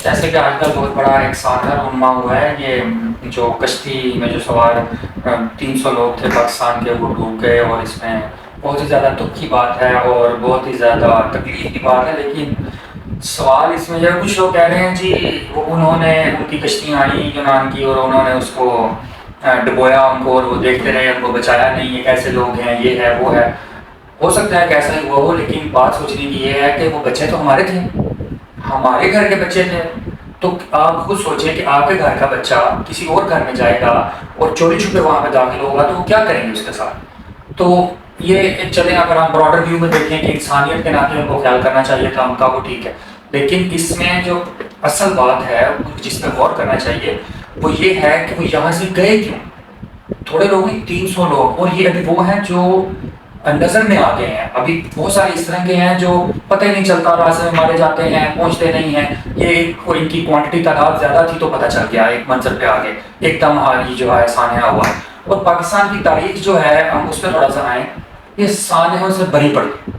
جیسے کہ آج کل بہت بڑا ایک سانحہ رونما ہوا ہے، یہ جو کشتی میں جو سوار 300 لوگ تھے پاکستان کے، وہ ڈوب گئے، اور اس میں بہت ہی زیادہ دکھ کی بات ہے اور بہت ہی زیادہ تکلیف کی بات ہے۔ لیکن سوال اس میں جو ہے، کچھ لوگ کہہ رہے ہیں جی انہوں نے ان کی کشتیاں آئیں یونان کی اور انہوں نے اس کو ڈبویا ان کو، اور وہ دیکھتے رہے، ان کو بچایا نہیں، یہ کیسے لوگ ہیں، یہ ہے وہ ہے۔ ہو سکتا ہے کہ ایسا ہی ہوا ہو، لیکن بات سوچنے کی یہ ہے کہ وہ بچے تو ہمارے تھے، ہمارے گھر کے بچے تھے۔ تو آپ خود سوچیں کہ آپ کے گھر کا بچہ کسی اور گھر میں جائے گا اور چوری چھپے وہاں پہ داخل ہوگا تو وہ کیا کریں گے اس کے ساتھ؟ تو یہ چلیں، اگر ہم براڈر ویو میں دیکھیں کہ انسانیت کے ناطے ان کو خیال کرنا چاہیے تھا ان کا، وہ ٹھیک ہے، لیکن اس میں جو اصل بات ہے جس پہ غور کرنا چاہیے وہ یہ ہے کہ وہ یہاں سے گئے کیوں؟ تھوڑے لوگ نہیں، 300 لوگ، اور یہ ابھی وہ ہیں جو نظر میں آ گئے ہیں۔ ابھی بہت سارے اس طرح کے ہیں جو پتہ ہی نہیں چلتا، راستے میں مارے جاتے ہیں، پہنچتے نہیں ہیں۔ یہ ان کی کوانٹٹی تعداد زیادہ تھی تو پتہ چل گیا، ایک منظر پہ آگے ایک دم یہ جو ہے سانحہ ہوا۔ اور پاکستان کی تاریخ جو ہے ہم اس پہ تھوڑا سا آئیں، یہ سانحوں سے بھری پڑی۔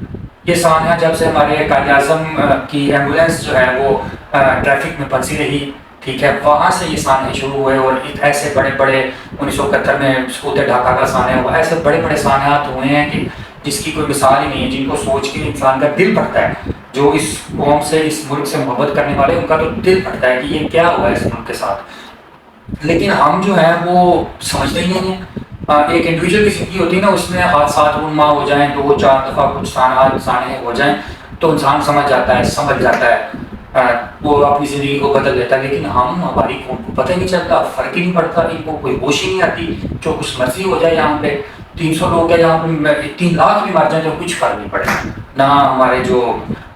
یہ سانحہ جب سے ہمارے قائد اعظم کی ایمبولینس جو ہے وہ ٹریفک میں پھنسی رہی، ٹھیک ہے، وہاں سے یہ سانحے شروع ہوئے، اور ایسے بڑے بڑے 1971 میں سقوط ڈھاکہ کا سانحہ ہوا، ایسے بڑے بڑے سانحات ہوئے ہیں کہ جس کی کوئی مثال ہی نہیں ہے، جن کو سوچ کے انسان کا دل پھٹتا ہے۔ جو اس قوم سے، اس ملک سے محبت کرنے والے، ان کا تو دل پھٹتا ہے کہ یہ کیا ہوا ہے اس ملک کے ساتھ۔ لیکن ہم جو ہیں وہ سمجھتے ہی نہیں ہیں۔ ایک انڈیویجول کی زندگی ہوتی ہے نا، اس میں حادثات رونما ہو جائیں، 2-4 دفعہ کچھ سانحے ہو جائیں تو انسان سمجھ جاتا ہے، سمجھ جاتا ہے، وہ اپنی زندگی کو بدل دیتا ہے۔ لیکن ہماری قوم کو پتہ ہی نہیں چلتا، فرق ہی نہیں پڑتا، ان کو کوئی ہوش ہی نہیں آتی، جو کچھ مرضی ہو جائے یہاں پہ۔ 300 لوگ ہیں یہاں پہ، 3 لاکھ بھی مر جائیں تو کچھ فرق نہیں پڑتا، نہ ہمارے جو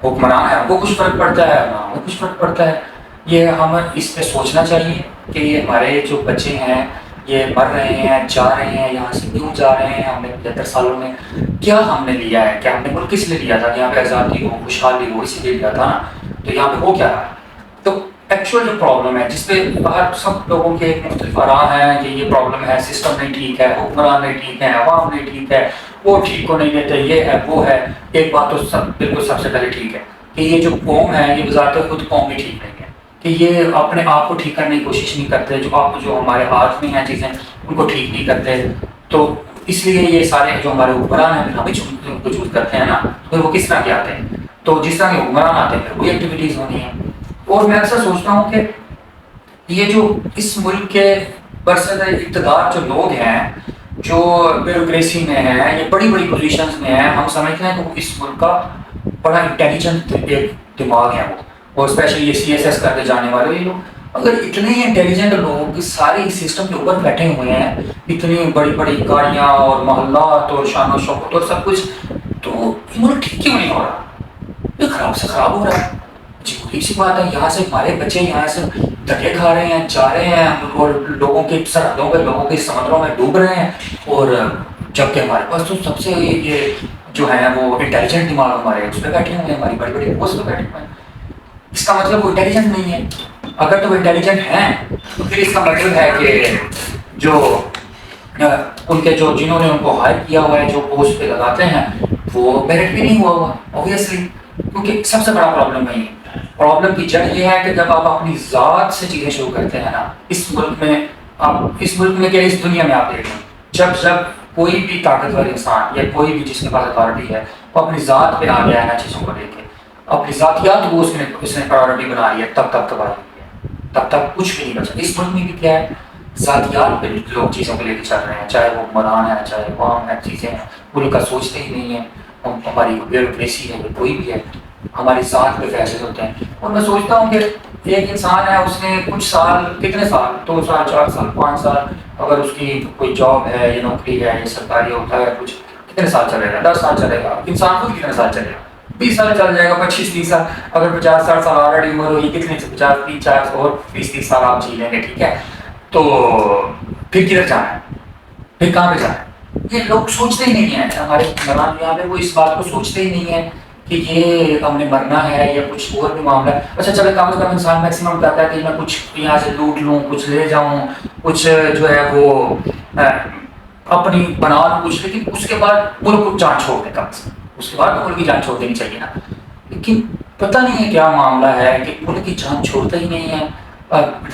حکمران ہیں ان کو کچھ فرق پڑتا ہے، نہ ہمیں کچھ فرق پڑتا ہے۔ یہ ہمیں اس پہ سوچنا چاہیے کہ یہ ہمارے جو بچے ہیں یہ مر رہے ہیں، جا رہے ہیں، یہاں سے کیوں جا رہے ہیں؟ ہم نے 75 سالوں میں کیا ہم نے لیا ہے؟ کیا ہم نے ملک کس لیے لیا تھا؟ کہ یہاں پہ آزادی ہو، خوشحالی ہو، اسی لیے لیا تھا نا۔ تو یہاں پہ ہو کیا رہا ہے؟ تو ایکچوئل جو پرابلم ہے، جس پہ باہر سب لوگوں کے مختلف آراء ہیں کہ یہ پرابلم ہے، سسٹم نہیں ٹھیک ہے، حکمران نہیں ٹھیک ہے، عوام نہیں ٹھیک ہے، وہ ٹھیک کو نہیں دیتے، یہ ہے وہ ہے۔ ایک بات تو بالکل سب سے پہلے ٹھیک ہے کہ یہ جو قوم ہے یہ بذات خود قوم بھی ٹھیک نہیں ہے، کہ یہ اپنے آپ کو ٹھیک کرنے کی کوشش نہیں کرتے، جو ہمارے ہاتھ میں ہیں چیزیں ان کو ٹھیک نہیں کرتے۔ تو اس لیے یہ سارے جو ہمارے حکمران ہیں ہمیں کو چوز کرتے ہیں نا، پھر وہ کس طرح کے آتے ہیں؟ تو جس طرح کے حکمران آتے ہیں پھر وہی ایکٹیویٹیز ہونی ہیں۔ اور میں اکثر سوچتا ہوں کہ یہ جو اس ملک کے برسر اقتدار جو لوگ ہیں، جو بیوروکریسی میں ہیں، یہ بڑی بڑی پوزیشنز میں ہیں، ہم سمجھتے ہیں کہ وہ اس ملک کا بڑا انٹیلیجنٹ ایک دماغ ہے وہ، اور اسپیشلی یہ CSS کر کے جانے والے یہ لوگ، اگر اتنے انٹیلیجنٹ لوگ سارے اس سسٹم کے اوپر بیٹھے ہوئے ہیں، اتنی بڑی بڑی گاڑیاں اور محلات اور شان و شوکت اور سب کچھ، تو یہ ملک ٹھیک کیوں نہیں ہو رہا؟ یہ خراب سے خراب ہو رہا ہے۔ جی وہی سی بات ہے، یہاں سے ہمارے بچے یہاں سے دھکے کھا رہے ہیں، جا رہے ہیں، اور لوگوں کی سرحدوں پہ، لوگوں کے سمندروں میں ڈوب رہے ہیں، اور جبکہ ہمارے پاس تو سب سے یہ جو ہے وہ انٹیلیجنٹ دماغ ہمارے اس پہ بیٹھے ہوئے ہیں، ہماری بڑی بڑی پوسٹ پہ بیٹھے ہوئے ہیں۔ اس کا مطلب وہ انٹیلیجنٹ نہیں ہے؟ اگر تو وہ انٹیلیجنٹ ہیں تو پھر اس کا مطلب ہے کہ جو ان کے جو جنہوں نے ان کو ہائر کیا ہوا ہے، جو پوسٹ پہ لگاتے ہیں، وہ میرٹ بھی نہیں ہوا ہوا اوبویسلی، کیونکہ سب سے بڑا پرابلم وہی ہے۔ پرابلم کی جڑ یہ ہے کہ جب آپ اپنی ذات سے چیزیں شروع کرتے ہیں نا، اس ملک میں، آپ اس ملک میں کیا اس دنیا میں آپ دیکھیں، جب کوئی بھی طاقتور انسان یا کوئی بھی جس کے پاس اتھارٹی ہے وہ اپنی ذات پہ آ گیا ہے نا چیزوں کو لے کے، اپنی ذاتیات کو اس نے پرائورٹی بنا لی ہے، تب تباہی ہوئی ہے، تب تک کچھ بھی نہیں بچا۔ اس ملک میں بھی کیا ہے، ذاتیات پہ لوگ چیزوں کو لے کے چل رہے ہیں، چاہے وہ حکمران ہے، چاہے عوام ہے، چیزیں ہیں، ملک کا سوچتے ہی نہیں ہیں۔ ہماری بیوروکریسی ہے، کوئی بھی ہے، ہماری ذات پہ فیصلے ہوتے ہیں۔ اور میں سوچتا ہوں کہ ایک انسان ہے، اس نے کچھ سال، کتنے سال، 2 سال، 4 سال، 5 سال، اگر اس کی کوئی جاب ہے یا نوکری ہے یا سرکاری ہوتا ہے کچھ، کتنے سال چلے گا؟ 10 سال چلے گا۔ انسان خود کتنے سال چلے گا؟ 20 سال چل جائے گا، 25-30 سال۔ اگر 50-60 سال آلریڈی عمر ہوئی، کتنے 50-30 اور 20-30 سال آپ جی لیں گے، ٹھیک ہے؟ تو پھر کدھر جانا ہے؟ پھر کہاں پہ جانا ہے؟ یہ لوگ سوچتے ہی نہیں ہیں، ہمارے حکمران یہاں پہ وہ اس بات کو سوچتے ہی نہیں ہیں کہ یہ ہم نے مرنا ہے یا کچھ اور بھی معاملہ ہے۔ اچھا چلے، کم از کم انسان میکسیمم کہتا ہے کہ میں کچھ یہاں سے لوٹ لوں، کچھ لے جاؤں، کچھ جو ہے وہ اپنی بنا لوں کچھ، لیکن اس کے بعد ملک کو جان چھوڑ دیں، کم سے کم اس کے بعد تو ملک کی جان چھوڑ دینی چاہیے نا۔ لیکن پتہ نہیں ہے کیا معاملہ ہے کہ ملک کی جان چھوڑتے ہی نہیں ہے،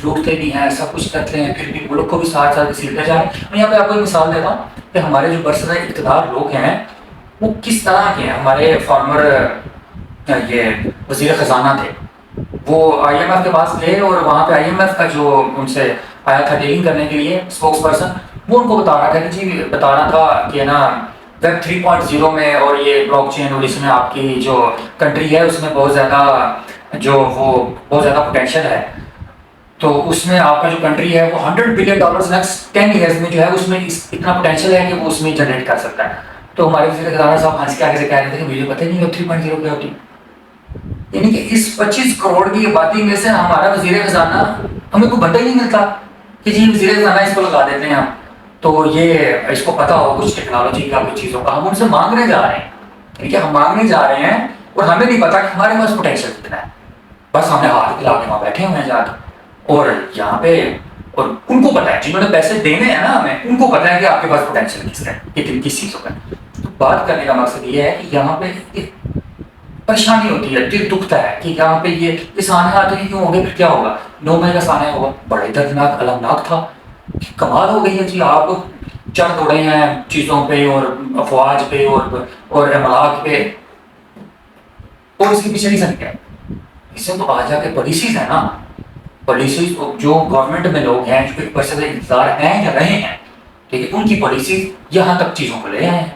لوٹتے بھی ہیں، سب کچھ کرتے ہیں، پھر بھی ملک کو بھی ساتھ ساتھ گھسیٹتے جا رہے ہیں۔ میں یہاں پہ آپ کو ایک مثال دیتا ہوں کہ ہمارے جو برسر اقتدار لوگ ہیں وہ کس طرح کے ہیں۔ ہمارے فارمر یہ وزیر خزانہ تھے، وہ آئی ایم ایف کے پاس گئے اور وہاں پہ آئی ایم ایف کا جو ان سے آیا تھا ڈیلنگ کرنے کے لیے اسپوکس پرسن، وہ ان کو بتا رہا تھا کہ جی بتا رہا تھا کہ نا ویب 3.0 میں اور یہ بلاک چین اور اس میں آپ کی جو کنٹری ہے اس میں بہت زیادہ جو وہ بہت زیادہ پوٹینشیل ہے، تو اس میں آپ کا جو کنٹری ہے وہ $100 بلین نیکسٹ 10 ایئرز میں جو ہے اس میں اتنا پوٹینشیل ہے کہ وہ اس میں جنریٹ کر سکتا ہے۔ تو ہمارے وزیر خزانہ صاحب ہنس کے آگے سے کہہ رہے تھے کہ مجھے پتہ ہی نہیں ویب 3.0 کیا ہوتی، یعنی کہ اس 25 کروڑ کی آبادی میں سے ہمارا وزیر خزانہ، ہمیں کوئی بندہ ہی نہیں ملتا کہ جی وزیر خزانہ اس کو لگا دیتے ہیں ہم، تو یہ اس کو پتا ہو کچھ ٹیکنالوجی کا کچھ چیزوں کا، ہم ان سے مانگنے جا رہے ہیں، یعنی کہ ہم مانگنے جا رہے ہیں اور ہمیں نہیں پتا کہ ہمارے پاس پوٹینشیل کتنا ہے، بس ہم نے ہاتھ پھیلا کے وہاں بیٹھے ہوئے ہیں جا کے، اور یہاں پہ اور ان کو پتا ہے جنہوں نے پیسے دینے ہیں نا ہمیں، ان کو پتا ہے کہ آپ کے پاس پوٹینشیل کس کا ہے، کتنی کس چیزوں کا ہے۔ تو بات کرنے کا مقصد یہ ہے کہ یہاں پہ پریشانی ہوتی ہے، دل دکھتا ہے کہ یہاں پہ یہ سانحات ہی کیوں ہو گئے، پھر کیا ہوگا؟ 9 مئی کا سانحہ ہوگا، بڑے دردناک المناک تھا، کمال ہو گئی ہے جی، آپ چڑھ دوڑے ہیں چیزوں پہ اور افواج پہ اور املاک پہ، اور اس کے پیچھے ریزن کیا ہے؟ اس سے تو آ جا کے پالیسیز ہیں نا، پالیسیز جو گورنمنٹ میں لوگ ہیں جو ایک برسر انتظار ہیں یا رہے ہیں، ٹھیک ہے، ان کی پالیسیز یہاں تک چیزوں کو لے آئے ہیں۔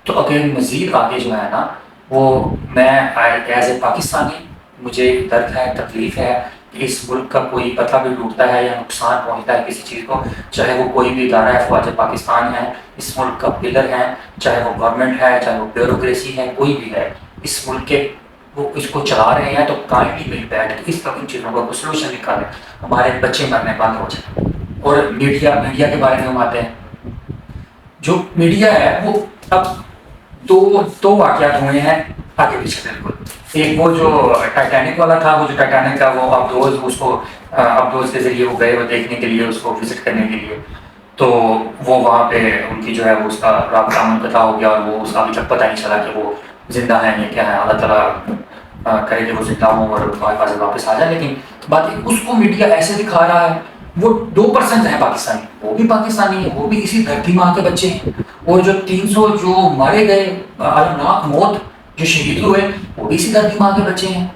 تو اگر مزید آگے جو ہے نا وہ میں ایز اے پاکستانی مجھے درد ہے، تکلیف ہے کہ اس ملک کا کوئی پتہ بھی ٹوٹتا ہے یا نقصان پہنچتا ہے کسی چیز کو، چاہے وہ کوئی بھی ادارہ ہے، فوج پاکستان ہے اس ملک کا پلر ہے، چاہے وہ گورنمنٹ ہے، چاہے وہ بیوروکریسی ہے، کوئی بھی ہے اس ملک کے، وہ اس کو چلا رہے ہیں، تو کائنڈلی مل بیٹھ کے اس طرح ان چیزوں کا سولوشن نکالیں، ہمارے بچے مرنے بند ہو جائیں۔ اور میڈیا کے بارے میں ہم آتے ہیں، جو میڈیا ہے وہ اب دو واقعات ہوئے ہیں آگے پیچھے بالکل، ایک وہ جو ٹائٹینک والا تھا، وہ جو ٹائٹینک کا وہ ابدوز کے ذریعے وہ گئے وہ دیکھنے کے لیے، اس کو وزٹ کرنے کے لیے، تو وہ وہاں پہ ان کی جو ہے وہ اس کا رابطہ منقطع ہو گیا، اور وہ اس کا ابھی تک پتہ نہیں چلا کہ وہ زندہ ہیں یا کیا ہے۔ اللہ تعالیٰ کرے کہ وہ زندہ ہوں اور ہمارے پاس واپس آ جائے، لیکن بات اس کو میڈیا ایسے دکھا رہا ہے، وہ 2% ہیں پاکستانی، وہ بھی پاکستانی ہیں، وہ بھی اسی دھرتی ماں کے بچے ہیں، اور جو 300 جو مارے گئے المناک موت جو شہید ہوئے وہ بھی اسی دھرتی ماں کے بچے ہیں،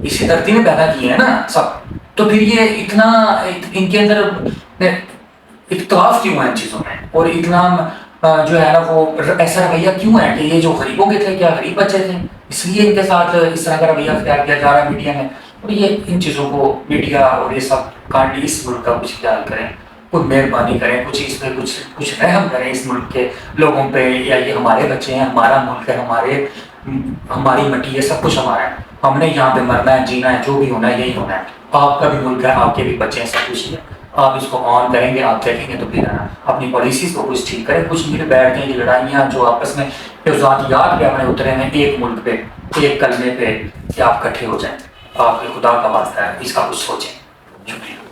اسی دھرتی نے پیدا کیے ہیں نا سب، تو پھر یہ اتنا ان کے اندر اختلاف کیوں ہے ان چیزوں میں، اور اتنا جو ہے نا وہ ایسا رویہ کیوں ہے کہ یہ جو غریبوں کے تھے، کیا غریب بچے تھے، اس لیے ان کے ساتھ اس طرح کا رویہ اختیار کیا جا رہا ہے میڈیا میں۔ اور یہ ان چیزوں کو میڈیا اور یہ سب کائنڈلی اس ملک کا کچھ خیال کریں، کوئی مہربانی کریں، کچھ اس پہ کچھ رحم کریں اس ملک کے لوگوں پہ، یا یہ ہمارے بچے ہیں، ہمارا ملک ہے، ہماری مٹی ہے، سب کچھ ہمارا ہے، ہم نے یہاں پہ مرنا ہے، جینا ہے، جو بھی ہونا ہے یہی ہونا ہے، آپ کا بھی ملک ہے، آپ کے بھی بچے ہیں، سب کچھ ہے، آپ اس کو آن کریں گے، آپ دیکھیں گے تو پھر اپنی پالیسیز کو کچھ ٹھیک کریں، کچھ مل بیٹھ کے یہ لڑائیاں جو آپس میں ذاتیات پہ ہمیں اترے ہیں، ایک ملک پہ، ایک کلمے پہ، کہ آپ اکٹھے ہو جائیں، آپ کے خدا کا واسطہ ہے، اس کا کچھ سوچیں۔ شکریہ۔